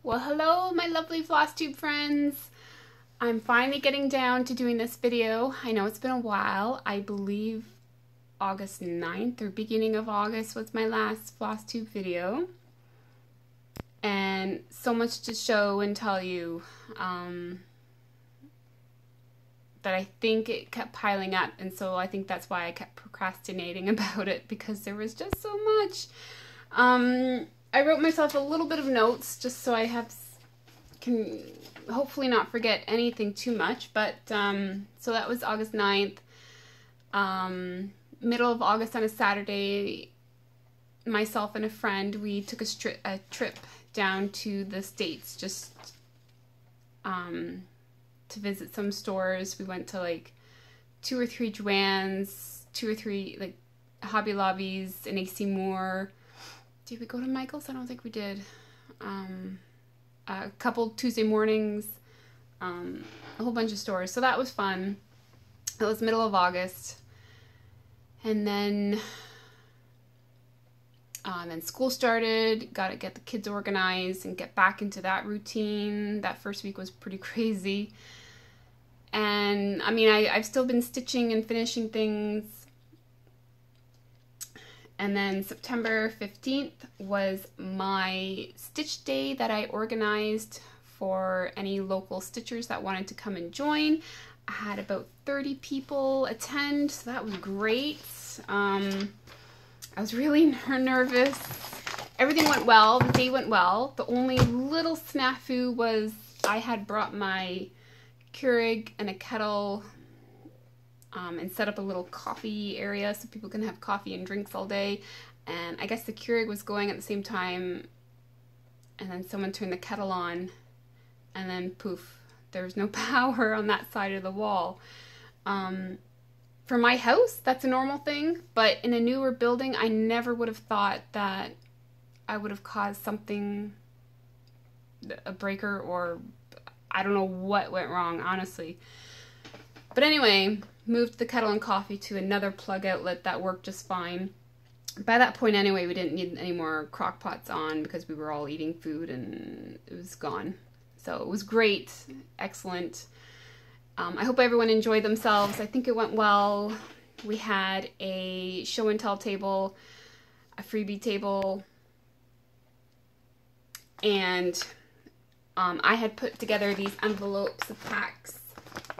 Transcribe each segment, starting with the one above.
Well, hello, my lovely Flosstube friends. I'm finally getting down to doing this video. I know it's been a while. I believe August 9th or beginning of August was my last Flosstube video. And so much to show and tell you that I think it kept piling up, and so I think that's why I kept procrastinating about it, because there was just so much. I wrote myself a little bit of notes just so I can hopefully not forget anything too much, but so that was August 9th. Middle of August on a Saturday, myself and a friend, we took a trip down to the States just to visit some stores. We went to like 2 or 3 Joann's, 2 or 3 like Hobby Lobbies, and AC Moore. Did we go to Michael's? I don't think we did. A couple Tuesday mornings, a whole bunch of stores. So that was fun. That was middle of August. And then school started, got to get the kids organized and get back into that routine. That first week was pretty crazy. And I mean, I've still been stitching and finishing things. And then September 15th was my stitch day that I organized for any local stitchers that wanted to come and join. I had about 30 people attend, so that was great. I was really nervous. Everything went well. The day went well. The only little snafu was I had brought my Keurig and a kettle and set up a little coffee area so people can have coffee and drinks all day. And I guess the Keurig was going at the same time, and then someone turned the kettle on, and then poof, there was no power on that side of the wall. For my house, that's a normal thing, but in a newer building, I never would have thought that I would have caused something, a breaker, or I don't know what went wrong, honestly. But anyway, moved the kettle and coffee to another plug outlet that worked just fine. By that point anyway, we didn't need any more crock pots on because we were all eating food and it was gone. So it was great, excellent. I hope everyone enjoyed themselves. I think it went well. We had a show and tell table, a freebie table, and I had put together these envelopes of packs.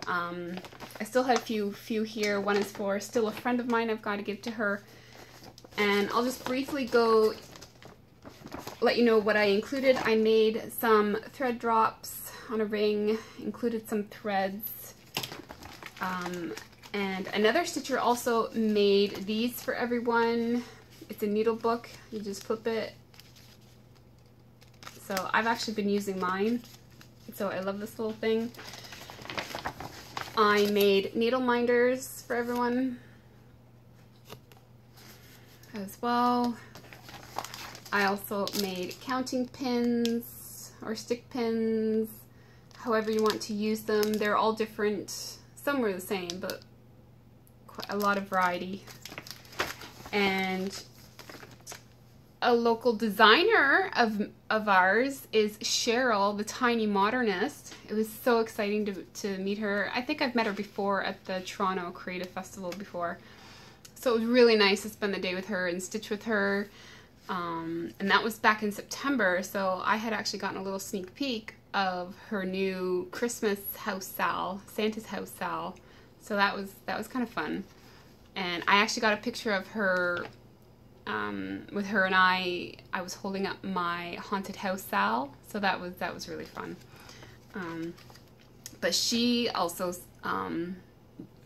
I still had a few here. One is for still a friend of mine I've got to give to her. And I'll just briefly let you know what I included. I made some thread drops on a ring, included some threads. And another stitcher also made these for everyone. It's a needle book. You just flip it. So I've actually been using mine. So I love this little thing. I made needle minders for everyone as well. I also made counting pins or stick pins, however you want to use them. They're all different. Some were the same, but quite a lot of variety. And a local designer of ours is Cheryl, the tiny modernist. It was so exciting to meet her. I think I've met her before at the Toronto Creative Festival before. So it was really nice to spend the day with her and stitch with her. And that was back in September, so I had actually gotten a little sneak peek of her new Christmas house sal, Santa's house sal. So that was kind of fun. And I actually got a picture of her with her and I was holding up my haunted house sal, so that was really fun. But she also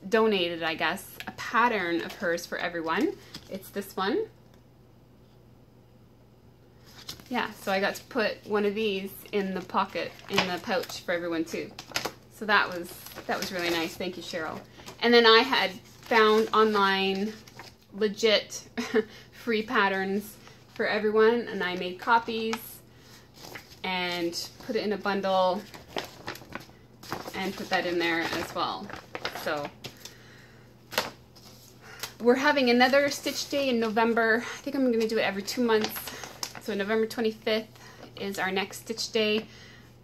donated, I guess, a pattern of hers for everyone. It's this one. Yeah, so I got to put one of these in the pocket, in the pouch for everyone too. So that was really nice. Thank you, Cheryl. And then I had found online legit free patterns for everyone, and I made copies and put it in a bundle and put that in there as well. So we're having another stitch day in November. I think I'm going to do it every 2 months. So November 25th is our next stitch day.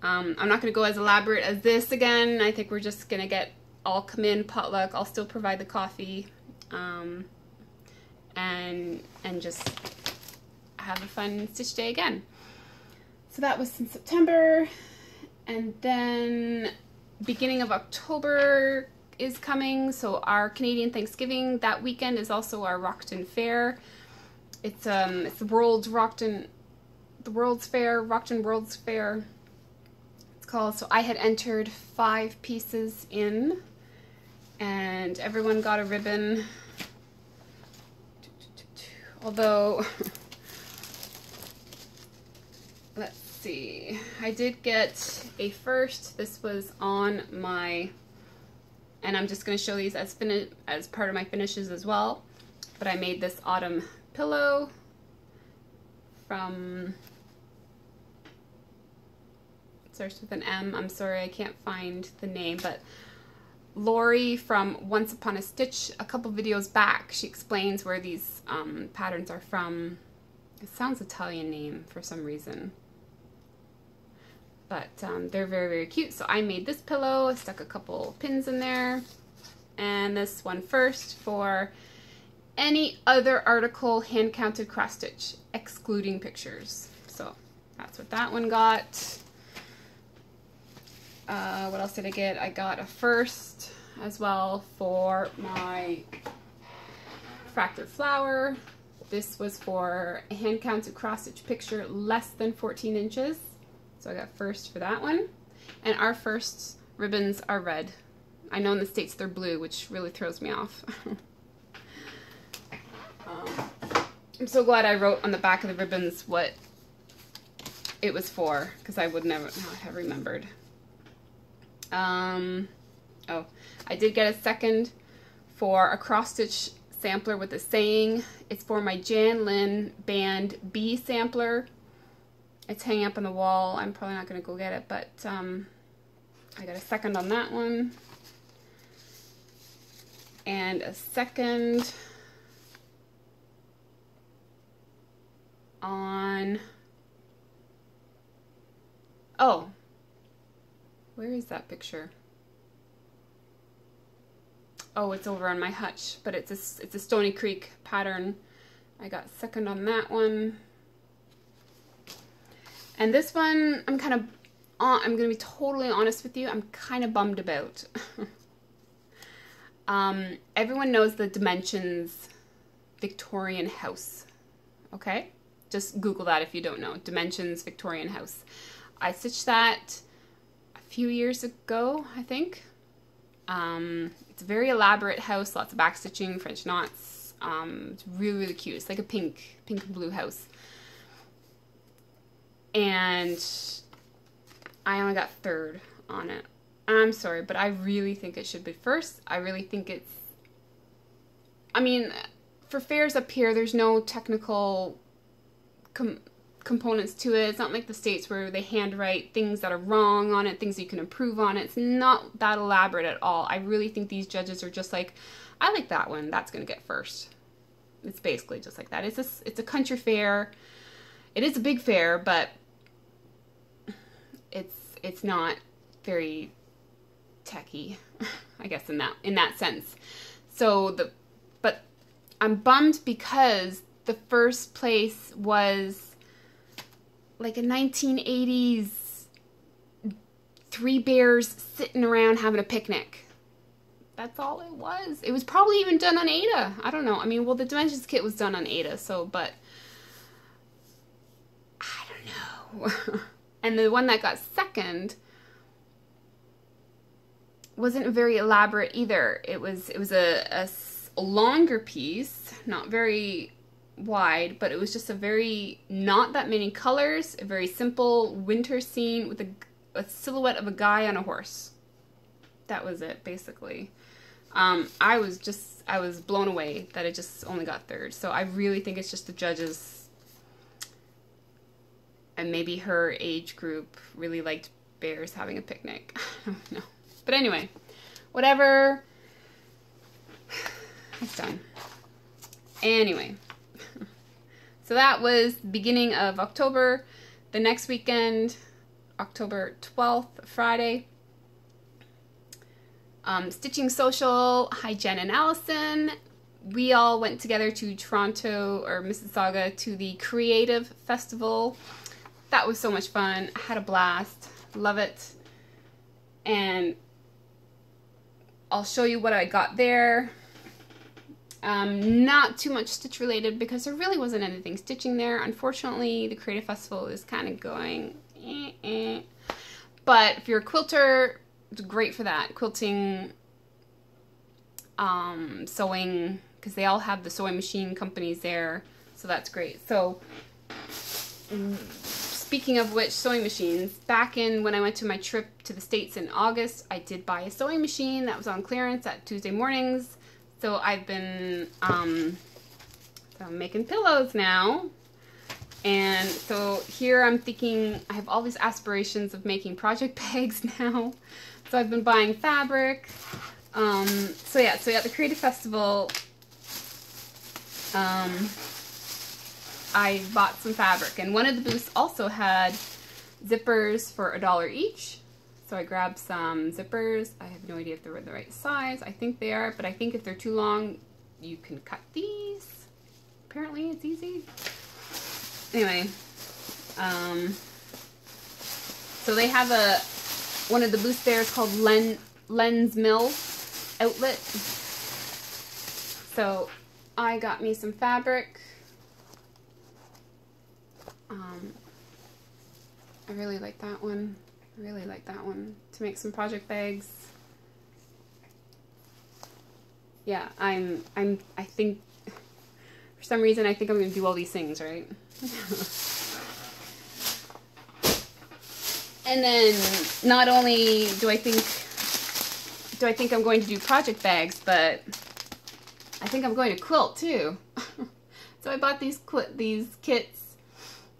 I'm not going to go as elaborate as this again. I think we're just going to get all come in potluck. I'll still provide the coffee, and just have a fun stitch day again. So that was in September, and then beginning of October is coming. So our Canadian Thanksgiving that weekend is also our Rockton Fair. It's the World's Fair, Rockton World's Fair. Called. So I had entered 5 pieces in, and everyone got a ribbon, although let's see, I did get a first. This was on my, and I'm just going to show these as part of my finishes as well, but I made this autumn pillow from, starts with an M. I'm sorry, I can't find the name, but Lori from Once Upon a Stitch, a couple videos back, she explains where these patterns are from. It sounds Italian name for some reason, but they're very, very cute. So I made this pillow, I stuck a couple pins in there, and this one first for any other article hand counted cross stitch, excluding pictures. So that's what that one got. What else did I get? I got a first as well for my fractal flower. This was for a hand counted cross stitch picture less than 14 inches. So I got first for that one. And our first ribbons are red. I know in the States they're blue, which really throws me off. I'm so glad I wrote on the back of the ribbons what it was for, because I would never have remembered. Oh, I did get a second for a cross stitch sampler with a saying. It's for my Jan Lynn Band B sampler. It's hanging up on the wall. I'm probably not going to go get it, but I got a second on that one. And a second on, oh, where is that picture? Oh, it's over on my hutch, but it's a Stony Creek pattern. I got second on that one. And this one, I'm going to be totally honest with you, I'm kind of bummed about. Everyone knows the Dimensions Victorian house, okay? Just Google that if you don't know. Dimensions Victorian house. I stitched that a few years ago, I think. It's a very elaborate house, lots of back stitching, French knots. It's really, really cute. It's like a pink and blue house. And I only got third on it. I'm sorry, but I really think it should be first. I really think it's, I mean, for fairs up here, there's no technical components to it. It's not like the States where they handwrite things that are wrong on it, things you can improve on it. It's not that elaborate at all. I really think these judges are just like, I like that one, that's gonna get first. It's basically just like that. It's a country fair. It is a big fair, but it's not very techy, I guess, in that sense. So but I'm bummed because the first place was like a 1980s 3 bears sitting around having a picnic. That's all it was. It was probably even done on Ada. I don't know. I mean, well, the Dimensions kit was done on Ada, so, but I don't know. And the one that got second wasn't very elaborate either. It was a longer piece, not very wide, but it was just a very, not that many colors, a very simple winter scene with a silhouette of a guy on a horse. That was it, basically. I was blown away that it just only got third. So I really think it's just the judges and maybe her age group really liked bears having a picnic. I don't know. But anyway, whatever. It's done. Anyway. So that was the beginning of October. the next weekend, October 12th, Friday, Stitching Social, hi Jen and Allison. We all went together to Toronto or Mississauga to the Creative Festival. That was so much fun. I had a blast. Love it. And I'll show you what I got there. Not too much stitch related because there really wasn't anything stitching there. Unfortunately, the Creative Festival is kind of going But if you're a quilter, it's great for that. Quilting, sewing, because they all have the sewing machine companies there. So that's great. So speaking of which, sewing machines, back in when I went to my trip to the States in August, I did buy a sewing machine that was on clearance at Tuesday mornings. So I've been making pillows now. And so here I'm thinking, I have all these aspirations of making project bags now. So I've been buying fabric. So yeah, at the Creative Festival, I bought some fabric, and one of the booths also had zippers for $1 each. So I grabbed some zippers. I have no idea if they were the right size. I think they are, but I think if they're too long, you can cut these. Apparently it's easy. Anyway, so they have one of the booths there is called Lens Mill Outlet. So I got me some fabric. I really like that one. I really like that one to make some project bags. Yeah, I think for some reason I think I'm going to do all these things, right? And then not only do I think I'm going to do project bags, but I think I'm going to quilt too. So I bought these kits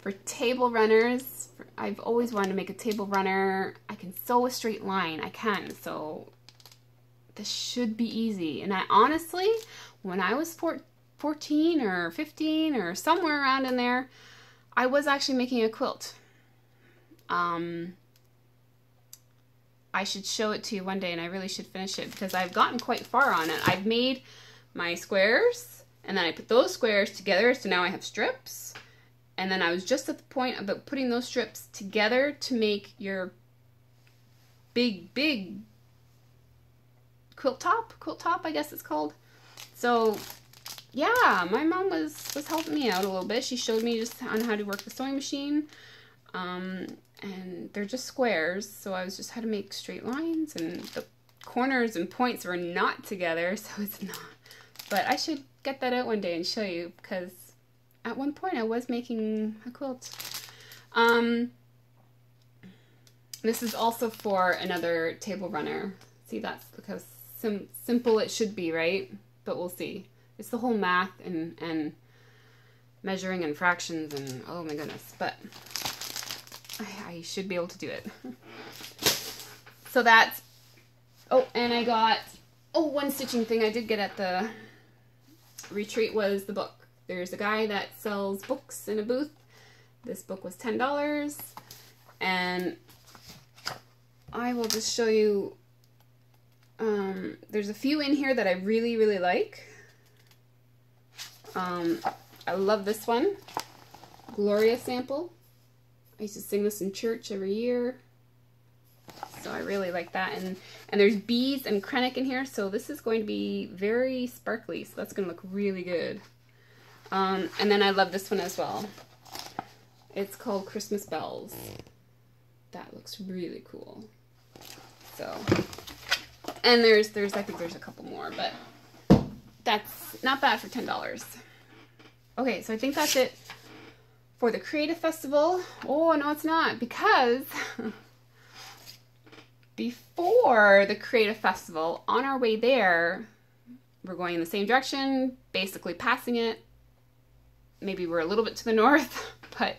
for table runners. I've always wanted to make a table runner. I can sew a straight line. I can. So this should be easy. And I honestly, when I was 14 or 15 or somewhere around in there, I was actually making a quilt. I should show it to you one day, and I really should finish it because I've gotten quite far on it. I've made my squares, and then I put those squares together, so now I have strips. And then I was just at the point about putting those strips together to make your big quilt top, I guess it's called. So yeah, my mom was helping me out a little bit. She showed me just on how to work the sewing machine. And they're just squares, so I was just how to make straight lines, and the corners and points were not together, so it's not. But I should get that out one day and show you, because at one point I was making a quilt. This is also for another table runner. See, that's look how simple it should be, right? But we'll see. It's the whole math and measuring and fractions and oh my goodness, but I should be able to do it. So that's, oh, and I got, one stitching thing I did get at the retreat was the book. There's a guy that sells books in a booth. This book was $10, and I will just show you, there's a few in here that I really like. I love this one, Gloria sample. I used to sing this in church every year, so I really like that. And there's beads and Krennic in here, so this is going to be very sparkly, so that's going to look really good. And then I love this one as well. It's called Christmas Bells. That looks really cool. So, and there's I think there's a couple more, but that's not bad for $10. Okay, so I think that's it for the Creative Festival. Oh, no, it's not, because before the Creative Festival, on our way there, we're going in the same direction, basically passing it. Maybe we're a little bit to the north, but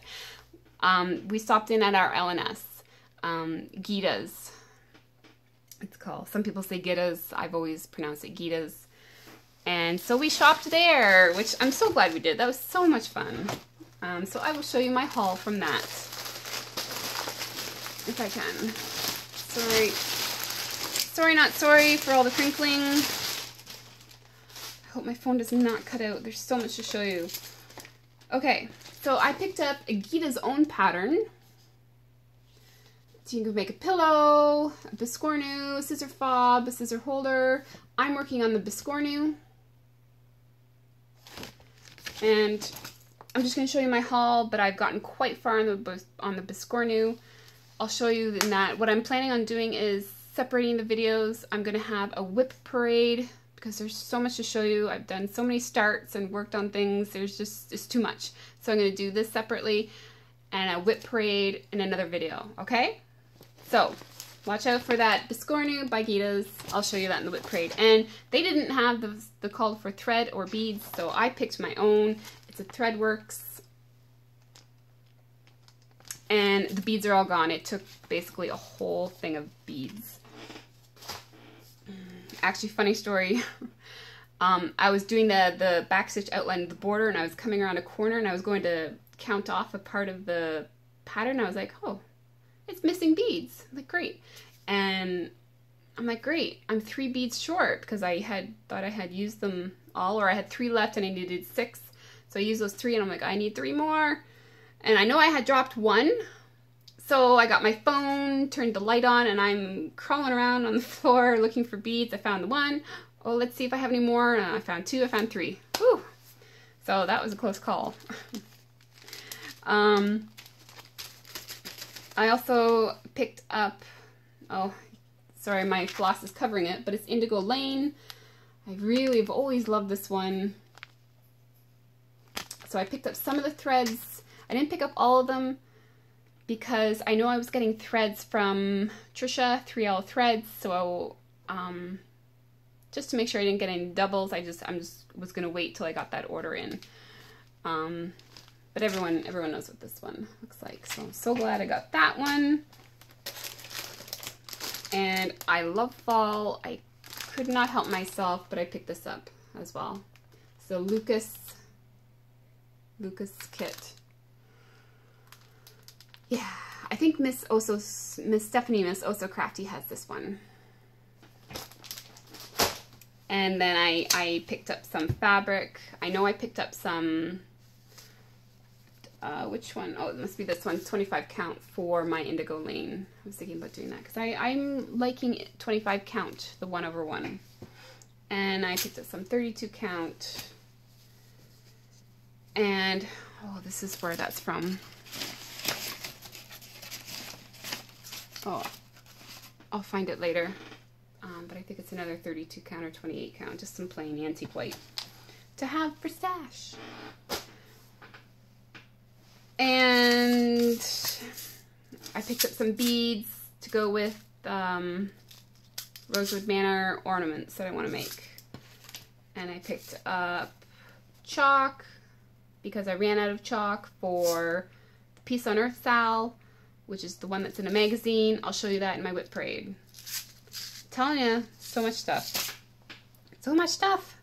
we stopped in at our LNS, Gita's, it's called. Some people say Gita's. I've always pronounced it Gita's. And so we shopped there, which I'm so glad we did. That was so much fun. So I will show you my haul from that. if I can. Sorry. Sorry, not sorry for all the crinkling. I hope my phone does not cut out. There's so much to show you. Okay, so I picked up Gita's own pattern. So you can make a pillow, a biscornu, scissor fob, a scissor holder. I'm working on the biscornu. And I'm just going to show you my haul, but I've gotten quite far on the biscornu. I'll show you in that. What I'm planning on doing is separating the videos. I'm going to have a whip parade because there's so much to show you. I've done so many starts and worked on things. It's too much. So I'm going to do this separately and a whip parade in another video, okay? So watch out for that biscornu by Gita's. I'll show you that in the whip parade. And they didn't have the call for thread or beads, so I picked my own. It's a Threadworks. And the beads are all gone. It took basically a whole thing of beads. Actually, funny story. I was doing the backstitch outline of the border, and I was coming around a corner, and I was going to count off a part of the pattern. I was like, oh, it's missing beads. I'm like, great. And I'm like, great. I'm 3 beads short because I thought I had used them all, or I had 3 left and I needed 6. So I used those 3, and I'm like, I need 3 more. And I know I had dropped 1. So I got my phone, turned the light on, and I'm crawling around on the floor looking for beads. I found the 1. Oh, let's see if I have any more. I found 2. I found 3. Whew. So that was a close call. I also picked up, oh, sorry, my floss is covering it, but it's Indigo Lane. I really have always loved this one. So I picked up some of the threads. I didn't pick up all of them because I know I was getting threads from Trisha, 3L Threads, so just to make sure I didn't get any doubles, I just was gonna wait till I got that order in. But everyone knows what this one looks like, so I'm so glad I got that one. And I love fall. I could not help myself, but I picked this up as well. So Lucas kit. Yeah, I think Miss Stephanie Miss Oh So Crafty has this one. And then I picked up some fabric. I know I picked up some, which one? Oh, it must be this one, 25 count for my Indigo Lane. I was thinking about doing that because I'm liking it, 25 count, the 1/1. And I picked up some 32 count. And, oh, this is where that's from. Oh, I'll find it later. But I think it's another 32 count or 28 count, just some plain antique white to have for stash. And I picked up some beads to go with Rosewood Manor ornaments that I want to make. And I picked up chalk because I ran out of chalk for the Peace on Earth Sal, which is the one that's in a magazine. I'll show you that in my whip parade. I'm telling you, so much stuff. So much stuff.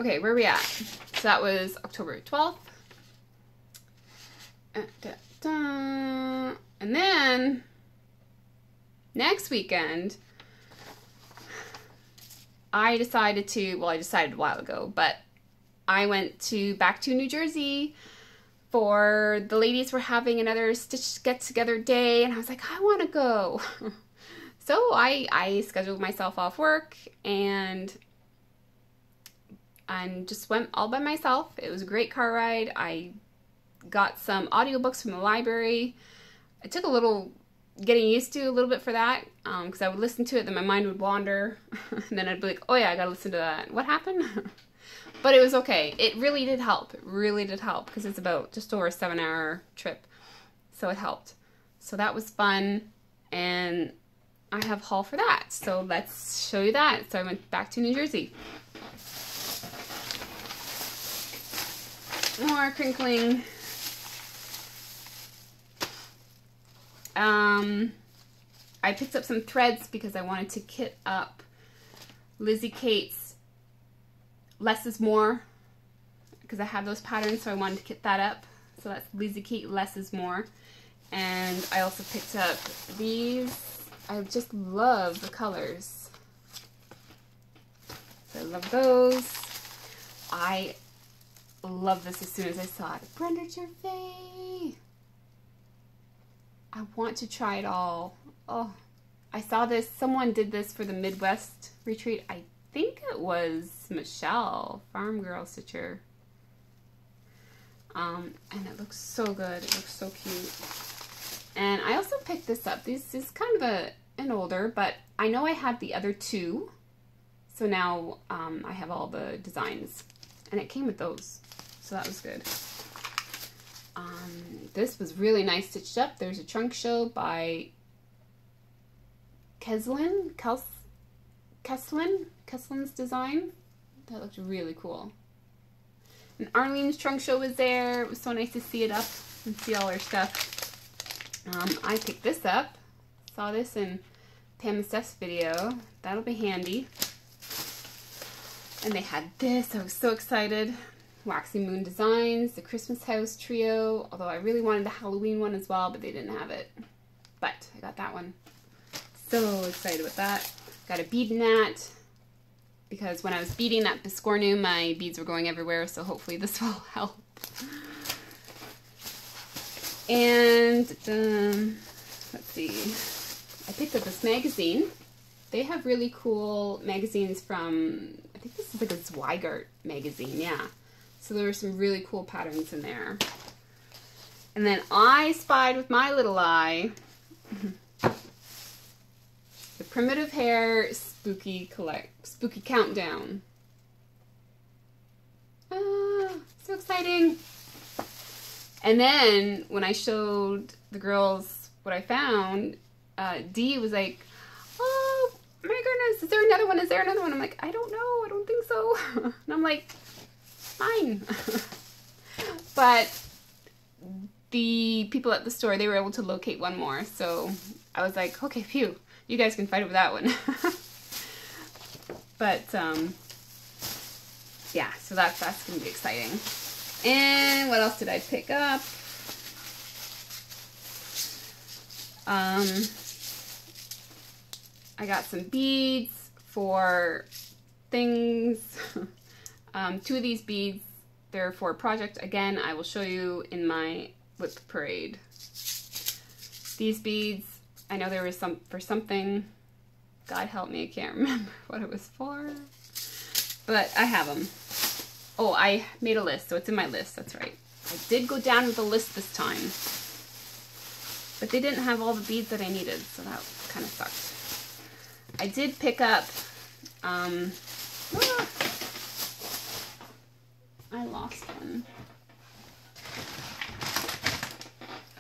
Okay, where are we at? So that was October 12th. And then next weekend, I decided a while ago, but I went back to New Jersey for the ladies were having another stitch get-together day, and I was like, I want to go. So I scheduled myself off work and just went all by myself. It was a great car ride. I got some audiobooks from the library. It took a little getting used to, a little bit for that, because I would listen to it, then my mind would wander, and then I'd be like, oh yeah, I gotta listen to that. What happened? But it was okay. It really did help. It really did help, because it's about just over a 7-hour trip. So it helped. So that was fun, and I have haul for that. So let's show you that. So I went back to New Jersey. More crinkling. I picked up some threads because I wanted to kit up Lizzie Kate's Less is More, because I have those patterns, so I wanted to kit that up. So that's Lizzie Kate Less is More. And I also picked up these. I just love the colors. So I love those. I love this as soon as I saw it. Brenda Gervais. I want to try it all. Oh, I saw this. Someone did this for the Midwest retreat. I think it was Michelle, Farm Girl Stitcher. And it looks so good. It looks so cute. And I also picked this up. This is kind of an older, but I know I had the other two. So now I have all the designs. And it came with those. So that was good. This was really nice stitched up. There's a trunk show by Keslin's design. That looked really cool. And Arlene's trunk show was there. It was so nice to see it up and see all her stuff. I picked this up. Saw this in Pam and Steph's video. That'll be handy. And they had this. I was so excited. Waxy Moon Designs, the Christmas House Trio. Although I really wanted the Halloween one as well, but they didn't have it. But I got that one. So excited with that. Got a bead gnat. Because when I was beading that Biscornu, my beads were going everywhere. So hopefully this will help. And let's see, I picked up this magazine. They have really cool magazines from, I think this is like a Zweigart magazine, yeah. So there were some really cool patterns in there. And then I spied with my little eye the Primitive Hair Spooky Countdown. Ah, so exciting. And then when I showed the girls what I found, Dee was like, oh my goodness, is there another one? Is there another one? I'm like, I don't know. I don't think so. And I'm like, fine. But the people at the store, they were able to locate one more. So I was like, okay, phew, you guys can fight over that one. But yeah, so that's going to be exciting. And what else did I pick up? I got some beads for things. Two of these beads, they're for a project. Again, I will show you in my whip parade. These beads, I know there was some for something. God help me, I can't remember what it was for. But I have them. Oh, I made a list, so it's in my list, that's right. I did go down with a list this time. But they didn't have all the beads that I needed, so that kind of sucked. I did pick up, I lost one.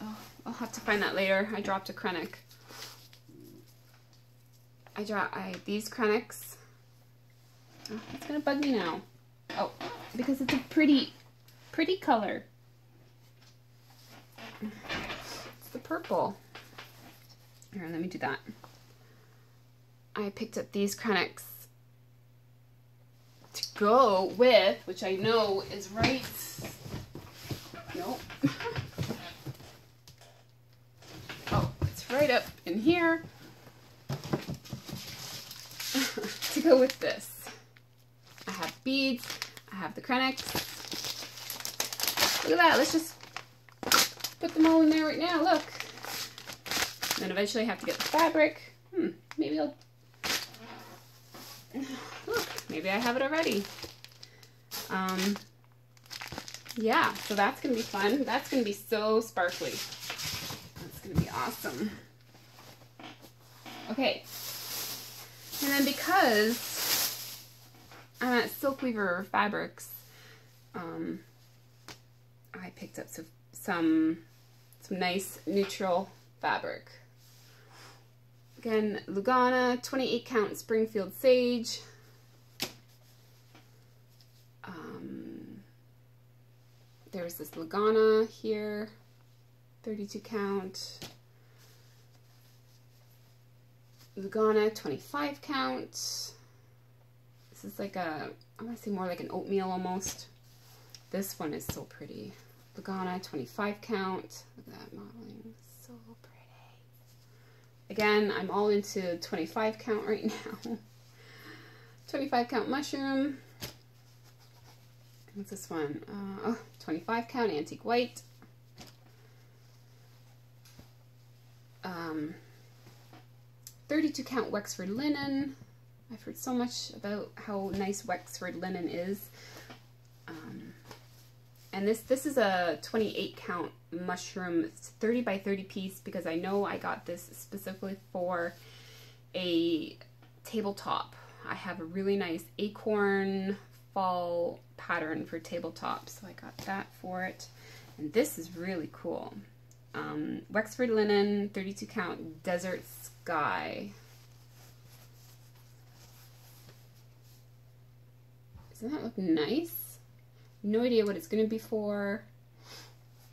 Oh, I'll have to find that later. I dropped a Krennic. These Krennics. Oh, it's gonna bug me now. Oh, because it's a pretty color. It's the purple. Here, let me do that. I picked up these Krennics to go with, which I know is right. Nope. Oh, it's right up in here. To go with this. I have beads. I have the Krennics. Look at that. Let's just put them all in there right now. Look. And then eventually I have to get the fabric. Maybe I'll... Look, maybe I have it already. Yeah, so that's going to be fun. That's going to be so sparkly. That's going to be awesome. Okay. And then because I'm at Silk Weaver Fabrics, I picked up some nice neutral fabric. Again, Lugana, 28 count Springfield Sage. There's this Lugana here, 32 count. Lugana, 25 count. This is like a, I want to say more like an oatmeal almost. This one is so pretty. Lugana, 25 count. Look at that modeling. So pretty. Again, I'm all into 25 count right now. 25 count mushroom. What's this one? 25 count antique white. 32 count Wexford linen. I've heard so much about how nice Wexford linen is. And this is a 28 count mushroom. It's 30 by 30 piece because I know I got this specifically for a tabletop. I have a really nice acorn fall pattern for tabletop, so I got that for it. And this is really cool. Wexford linen, 32 count desert sky. Doesn't that look nice? No idea what it's going to be for,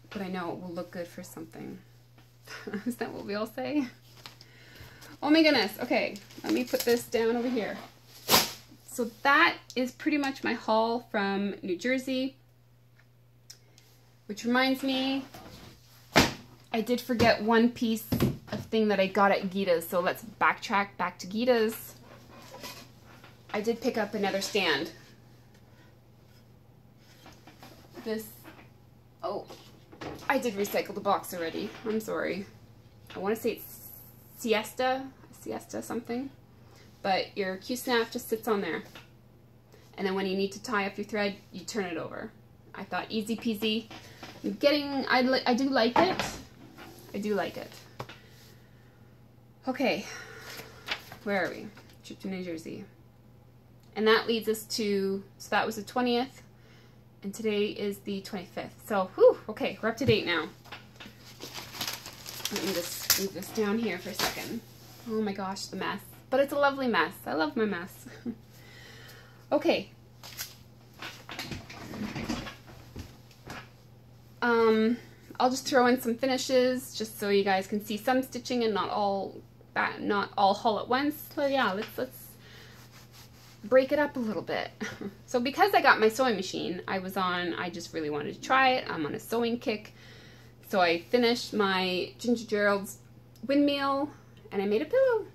but I know it will look good for something. Is that what we all say? Oh my goodness. Okay, let me put this down over here. So that is pretty much my haul from New Jersey, which reminds me, I did forget one piece of thing that I got at Gita's, so let's backtrack back to Gita's. I did pick up another stand. This, oh, I did recycle the box already. I'm sorry. I want to say it's siesta something, but your Q-snap just sits on there. And then when you need to tie up your thread, you turn it over. I thought easy peasy. I do like it. I do like it. Okay, where are we? Trip to New Jersey. And that leads us to, so that was the 20th. And today is the 25th. So, whew, okay, we're up to date now. Let me just move this down here for a second. Oh my gosh, the mess. But it's a lovely mess. I love my mess. Okay. I'll just throw in some finishes just so you guys can see some stitching and not all haul at once. So yeah, let's break it up a little bit. So because I got my sewing machine, I just really wanted to try it. I'm on a sewing kick. So I finished my Ginger Gerald's windmill and I made a pillow.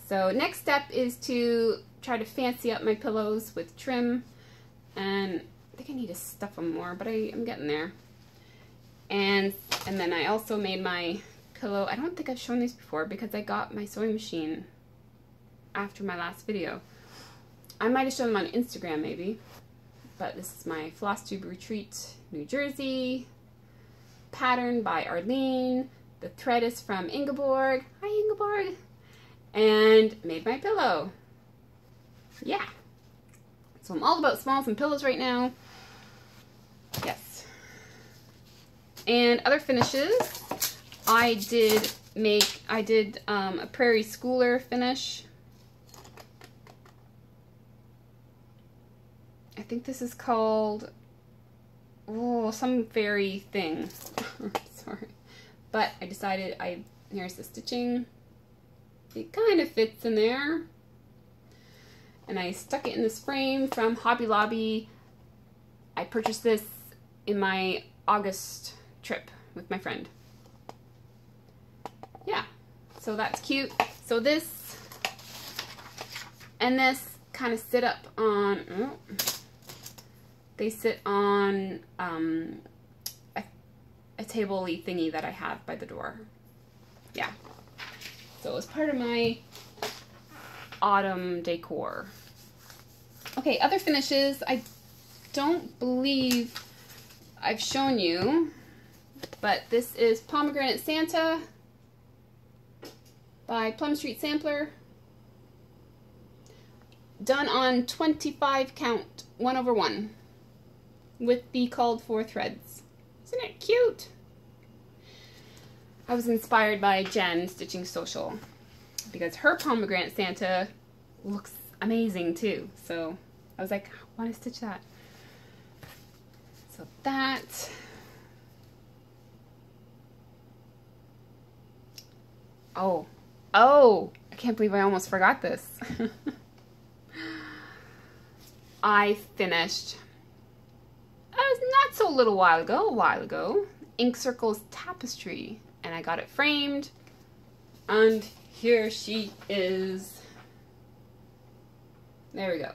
So next step is to try to fancy up my pillows with trim, and I think I need to stuff them more, but I'm getting there. And then I also made my pillow. I don't think I've shown these before because I got my sewing machine after my last video. I might have shown them on Instagram maybe, but this is my Flosstube Retreat, New Jersey, pattern by Arlene. The thread is from Ingeborg. Hi Ingeborg. And made my pillow. Yeah. So I'm all about smalls and pillows right now. Yes. And other finishes, I did a Prairie Schooler finish. I think this is called, oh, some fairy thing. Sorry. But I decided, here's the stitching. It kind of fits in there. And I stuck it in this frame from Hobby Lobby. I purchased this in my August trip with my friend. Yeah, so that's cute. So this and this kind of sit up on, they sit on a table-y thingy that I have by the door. Yeah. So it was part of my autumn decor. Okay, other finishes, I don't believe I've shown you, but this is Pomegranate Santa by Plum Street Sampler. Done on 25 count 1/1 with the called for threads. Isn't it cute? I was inspired by Jen Stitching Social because her Pomegranate Santa looks amazing too. So I was like, I want to stitch that. So that. Oh, I can't believe I almost forgot this. I finished not so a while ago, Ink Circles Tapestry, and I got it framed, and here she is. There we go.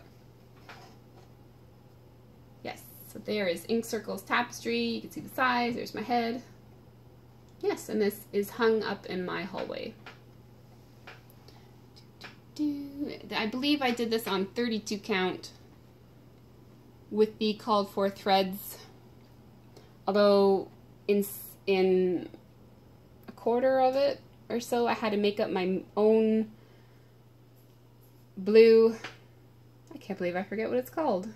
Yes, so there is Ink Circles Tapestry. You can see the size. There's my head. Yes, and this is hung up in my hallway. I believe I did this on 32 count with the called for threads, although in a quarter of it or so I had to make up my own blue. I can't believe I forget what it's called.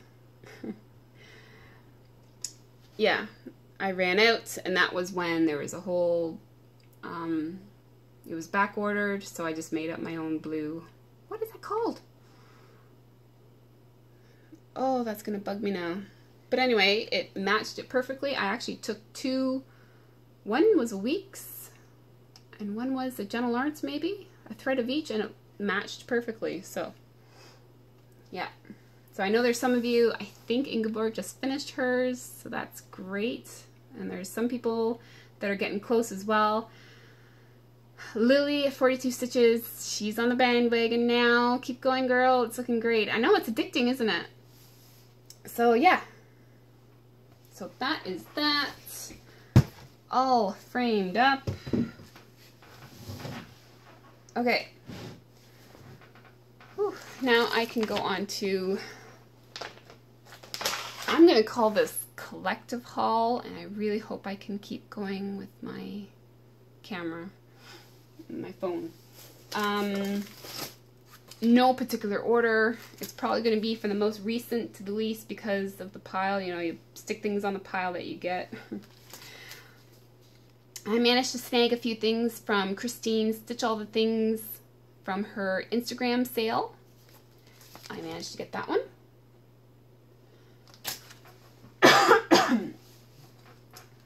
Yeah, I ran out, and that was when there was a whole, it was back ordered, so I just made up my own blue. What is that called? Oh, that's gonna bug me now. But anyway, it matched it perfectly. I actually took two, one was a Weeks, and one was a Gentle Arts maybe, a thread of each, and it matched perfectly, so yeah. So I know there's some of you, I think Ingeborg just finished hers, so that's great. And there's some people that are getting close as well. Lily at 42 stitches, she's on the bandwagon now. Keep going, girl, it's looking great. I know it's addicting, isn't it? So yeah. So that is that. All framed up. Okay. Whew. Now I can go on to, I'm going to call this collective haul, and I really hope I can keep going with my camera, my phone. No particular order. It's probably going to be from the most recent to the least because of the pile. You know, you stick things on the pile that you get. I managed to snag a few things from Christine's Stitch All the Things from her Instagram sale. I managed to get that one.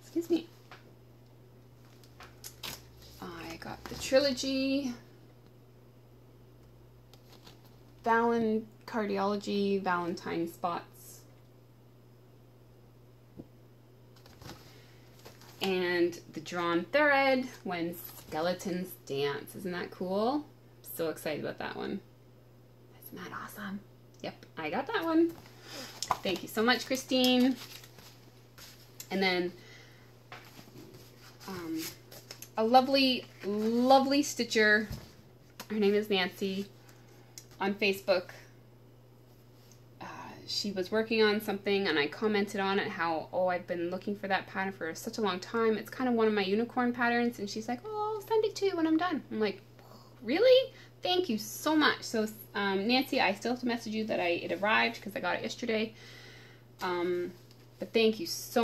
Excuse me. I got the Trilogy, Cardiology, Valentine Spots, and the Drawn Thread, When Skeletons Dance. Isn't that cool? So excited about that one. Isn't that awesome? Yep, I got that one. Thank you so much, Christine. And then a lovely, lovely stitcher. Her name is Nancy on Facebook. She was working on something, and I commented on it how, oh, I've been looking for that pattern for such a long time. It's kind of one of my unicorn patterns. And she's like, oh, I'll send it to you when I'm done. I'm like, really? Thank you so much. So Nancy, I still have to message you that it arrived because I got it yesterday. But thank you so